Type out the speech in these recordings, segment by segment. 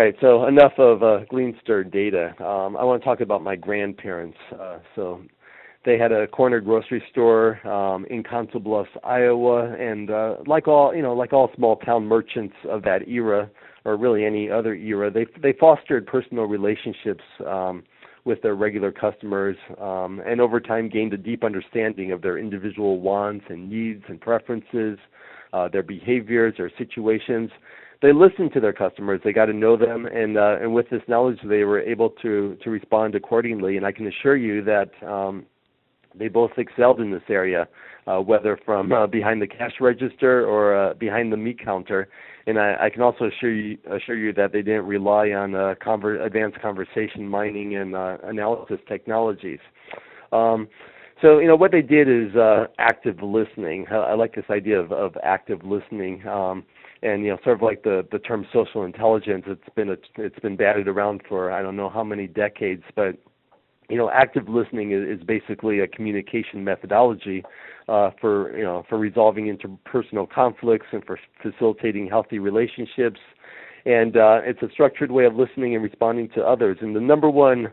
right, so enough of Gleanster data. I want to talk about my grandparents. So they had a corner grocery store in Council Bluffs, Iowa, and like all small town merchants of that era, or really any other era, they fostered personal relationships with their regular customers, and over time gained a deep understanding of their individual wants and needs and preferences, their behaviors, their situations. They listened to their customers. They got to know them, and with this knowledge, they were able to respond accordingly. And I can assure you that they both excelled in this area, whether from behind the cash register or behind the meat counter. And I can also assure you that they didn't rely on advanced conversation mining and analysis technologies. So what they did is active listening. I like this idea of active listening. And sort of like the term social intelligence, it's been batted around for I don't know how many decades, but active listening is basically a communication methodology for resolving interpersonal conflicts and for facilitating healthy relationships. And it's a structured way of listening and responding to others. And the number one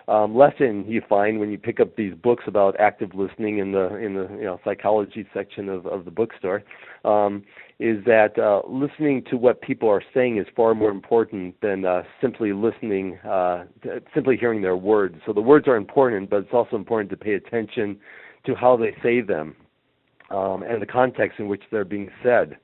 lesson you find when you pick up these books about active listening in the psychology section of the bookstore is that listening to what people are saying is far more important than simply listening, simply hearing their words. So the words are important, but it's also important to pay attention to how they say them and the context in which they're being said.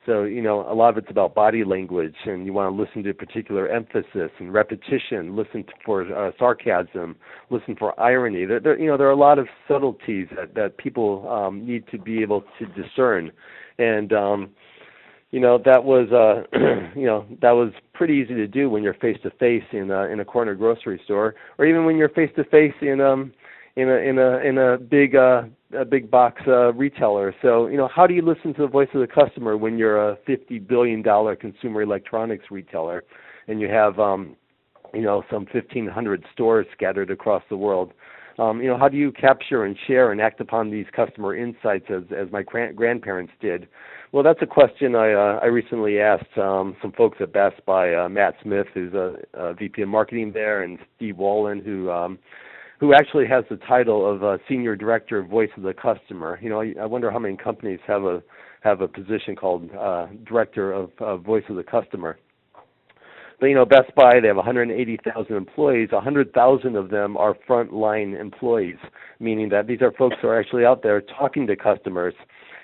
So, a lot of it's about body language, and you want to listen to particular emphasis and repetition, listen for sarcasm, listen for irony. There are a lot of subtleties that people need to be able to discern. And, that was, that was pretty easy to do when you're face-to-face in a corner grocery store, or even when you're face-to-face in a big box retailer. So, how do you listen to the voice of the customer when you're a $50 billion consumer electronics retailer and you have, some 1,500 stores scattered across the world? How do you capture and share and act upon these customer insights as my grandparents did? Well, that's a question I recently asked some folks at Best Buy, Matt Smith, who's a VP of marketing there, and Steve Wallen, who actually has the title of Senior Director of Voice of the Customer. I wonder how many companies have a position called Director of Voice of the Customer. But Best Buy, they have 180,000 employees. 100,000 of them are frontline employees, meaning that these are folks who are actually out there talking to customers.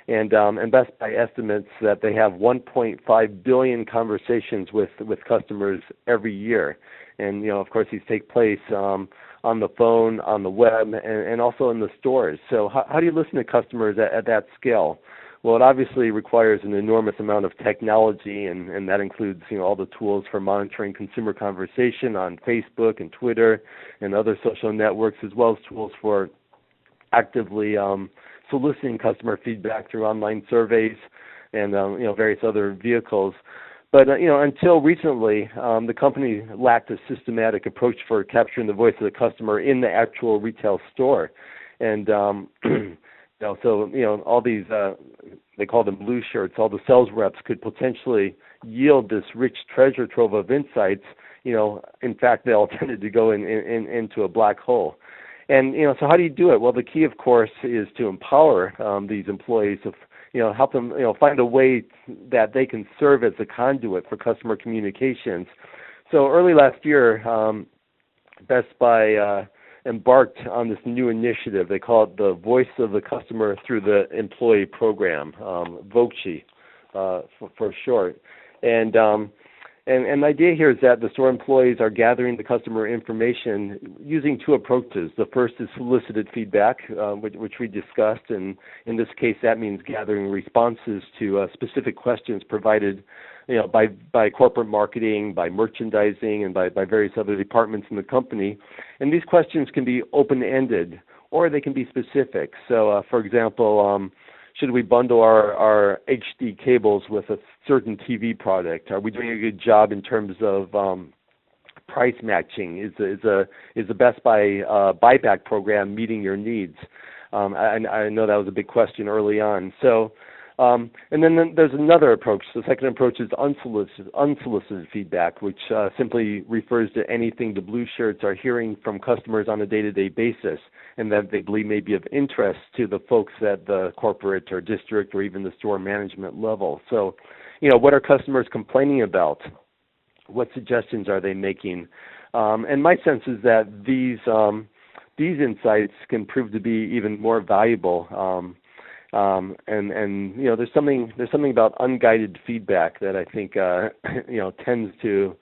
And Best Buy estimates that they have 1.5 billion conversations with customers every year. And of course, these take place on the phone, on the web, and also in the stores. So how do you listen to customers at that scale? Well, it obviously requires an enormous amount of technology, and that includes all the tools for monitoring consumer conversation on Facebook and Twitter and other social networks, as well as tools for actively soliciting customer feedback through online surveys and various other vehicles. But until recently, the company lacked a systematic approach for capturing the voice of the customer in the actual retail store, and so all these they call them blue shirts. All the sales reps could potentially yield this rich treasure trove of insights. In fact, they all tended to go into a black hole. And so how do you do it? Well, the key, of course, is to empower these employees of help them, find a way that they can serve as a conduit for customer communications. So early last year, Best Buy embarked on this new initiative. They call it the Voice of the Customer Through the Employee Program, VOCE for short. And the idea here is that the store employees are gathering the customer information using two approaches. The first is solicited feedback, which we discussed, and in this case that means gathering responses to specific questions provided by corporate marketing, by merchandising, and by various other departments in the company. And these questions can be open-ended, or they can be specific. So, for example, should we bundle our HD cables with a certain TV product? Are we doing a good job in terms of price matching? Is the Best Buy buyback program meeting your needs? I know that was a big question early on. So And then there's another approach. The second approach is unsolicited feedback, which simply refers to anything the blue shirts are hearing from customers on a day-to-day basis, and that they believe may be of interest to the folks at the corporate or district or even the store management level. So, what are customers complaining about? What suggestions are they making? And my sense is that these insights can prove to be even more valuable. And there's something about unguided feedback that I think tends to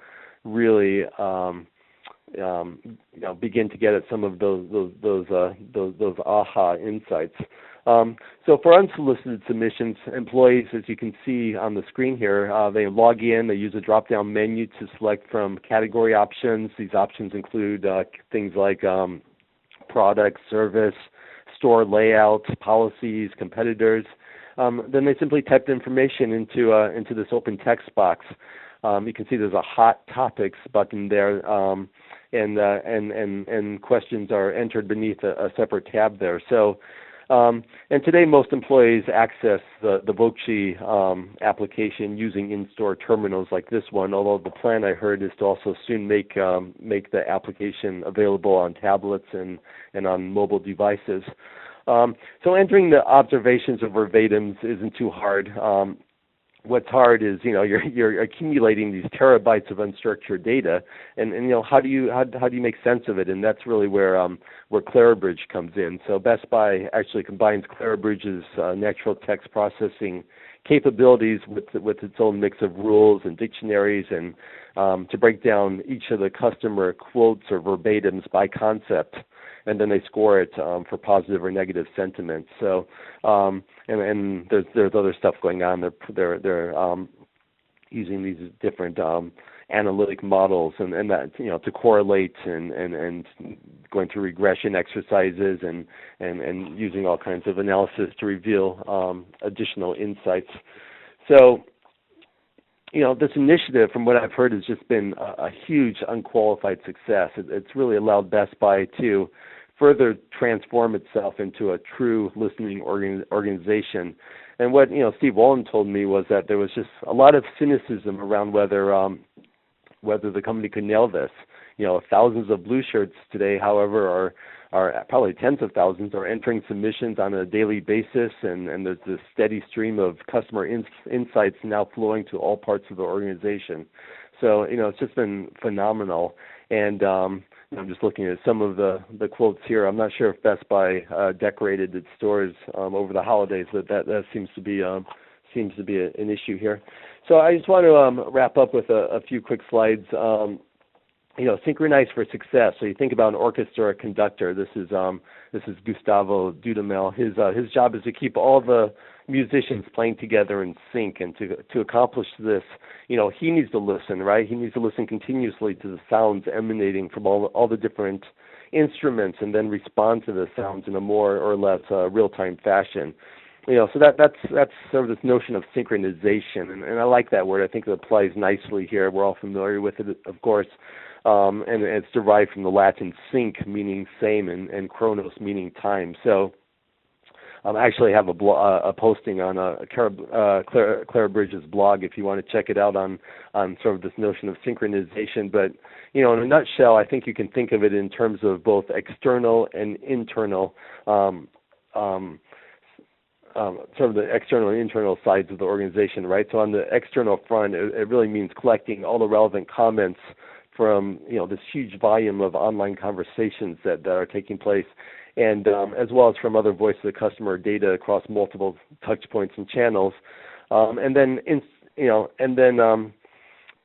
really begin to get at some of those aha insights. So for unsolicited submissions, employees, as you can see on the screen here, they log in, they use a drop-down menu to select from category options. These options include things like product, service, store layout, policies, competitors. Then they simply type the information into this open text box. You can see there's a hot topics button there, and questions are entered beneath a separate tab there. So, and today most employees access the Vokshi application using in-store terminals like this one, although the plan I heard is to also soon make the application available on tablets and on mobile devices. So entering the observations of verbatims isn't too hard. What's hard is you're accumulating these terabytes of unstructured data, and how do you make sense of it? And that's really where Clarabridge comes in. So Best Buy actually combines Clarabridge's natural text processing capabilities with its own mix of rules and dictionaries, and to break down each of the customer quotes or verbatims by concept, and then they score it for positive or negative sentiment. So, and there's other stuff going on. They're using these different analytic models and that to correlate and going through regression exercises and using all kinds of analysis to reveal additional insights. So, this initiative, from what I've heard, has just been a huge unqualified success. It's really allowed Best Buy to further transform itself into a true listening organization. And what Steve Wallen told me was that there was just a lot of cynicism around whether the company could nail this. Thousands of blue shirts today, however, are probably tens of thousands are entering submissions on a daily basis, and there's this steady stream of customer insights now flowing to all parts of the organization. So it's just been phenomenal. And I'm just looking at some of the quotes here. I'm not sure if Best Buy decorated its stores over the holidays, but that seems to be an issue here. So I just want to wrap up with a few quick slides. Synchronize for success. So you think about an orchestra or a conductor. This is Gustavo Dudamel. His job is to keep all the musicians playing together in sync, and to accomplish this, he needs to listen, right? He needs to listen continuously to the sounds emanating from all the different instruments, and then respond to the sounds in a more or less real-time fashion. So that's sort of this notion of synchronization, and I like that word. I think it applies nicely here. We're all familiar with it, of course. And it's derived from the Latin sync, meaning same, and chronos, meaning time. So I actually have a posting on Clarabridge's blog if you want to check it out on sort of this notion of synchronization. But, in a nutshell, I think you can think of it in terms of both external and internal, sort of the external and internal sides of the organization, right? So on the external front, it really means collecting all the relevant comments from this huge volume of online conversations that are taking place, and as well as from other voice of the customer data across multiple touch points and channels, and then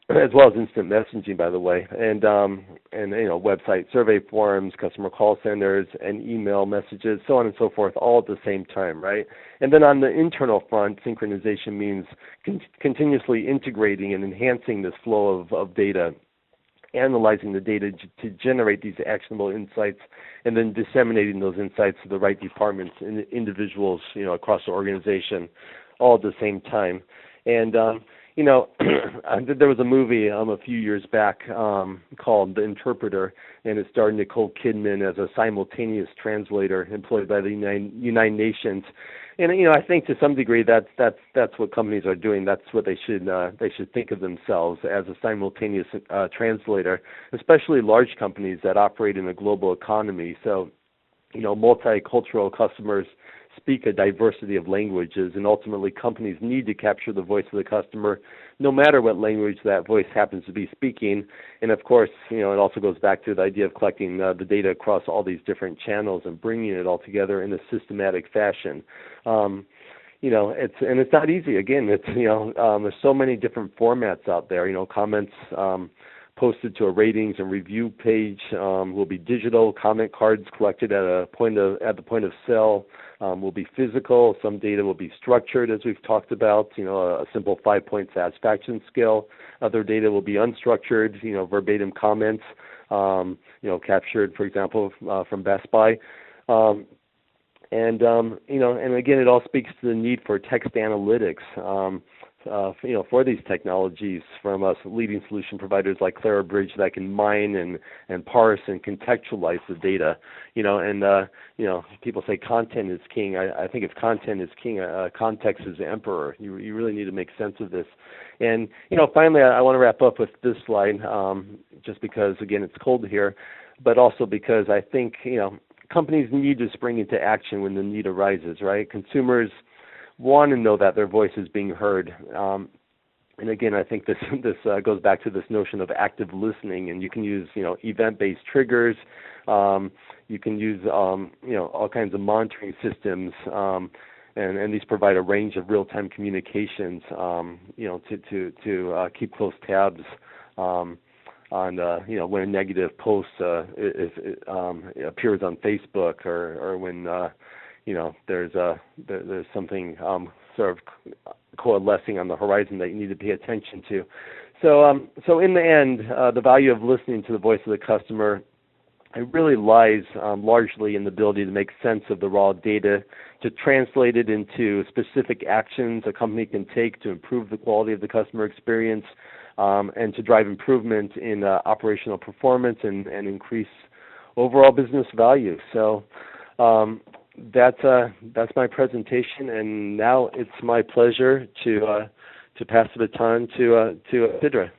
as well as instant messaging, by the way, and website survey forums, customer call centers, and email messages, so on and so forth, all at the same time, right? And then on the internal front, synchronization means continuously integrating and enhancing this flow of data, analyzing the data to generate these actionable insights, and then disseminating those insights to the right departments and individuals, across the organization, all at the same time. And There was a movie a few years back called The Interpreter, and it starred Nicole Kidman as a simultaneous translator employed by the United Nations. And I think to some degree that's what companies are doing. That's what they should think of themselves as, a simultaneous translator, especially large companies that operate in a global economy. So, multicultural customers speak a diversity of languages, and ultimately companies need to capture the voice of the customer, no matter what language that voice happens to be speaking. And of course, it also goes back to the idea of collecting the data across all these different channels and bringing it all together in a systematic fashion. It's not easy. Again, there's so many different formats out there. Comments posted to a ratings and review page will be digital. Comment cards collected at the point of sale will be physical. Some data will be structured, as we've talked about. A simple 5-point satisfaction scale. Other data will be unstructured. Verbatim comments. Captured, for example, from Best Buy. And again, it all speaks to the need for text analytics. For these technologies from us leading solution providers like Clarabridge that can mine and parse and contextualize the data. People say content is king. I think if content is king, context is the emperor. You really need to make sense of this. And finally, I want to wrap up with this slide, just because again it's cold here, but also because I think companies need to spring into action when the need arises. Right? Consumers want to know that their voice is being heard. And again, I think this goes back to this notion of active listening, and you can use event-based triggers. You can use all kinds of monitoring systems, and these provide a range of real-time communications. To keep close tabs on when a negative post appears on Facebook, or when there's something sort of coalescing on the horizon that you need to pay attention to. So in the end, the value of listening to the voice of the customer, it really lies largely in the ability to make sense of the raw data, to translate it into specific actions a company can take to improve the quality of the customer experience, and to drive improvement in operational performance and increase overall business value. So that's my presentation, and now it's my pleasure to pass the baton to Sidra.